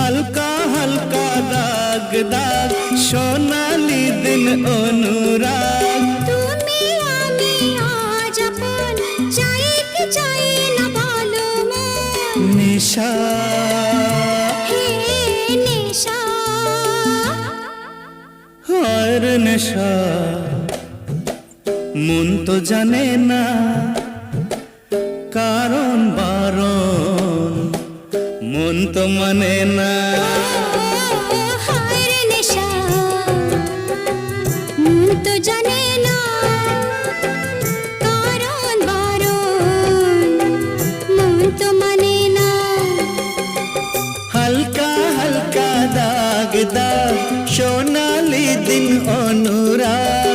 হালকা হালকা দাগ দাগ সোনালি দিন অনুরাগ তুমি আমি আজ আপন চাই কি চাই না বলো মন নিশা হে নেশা আর নেশা মন তো জানে না কারণ বারণ মন তো মানে না হায় রে নেশা মন তো জানে না কারণ বারণ মন তো মানে না হালকা হালকা দাগ দাগ সোনালি দিন অনুরাগ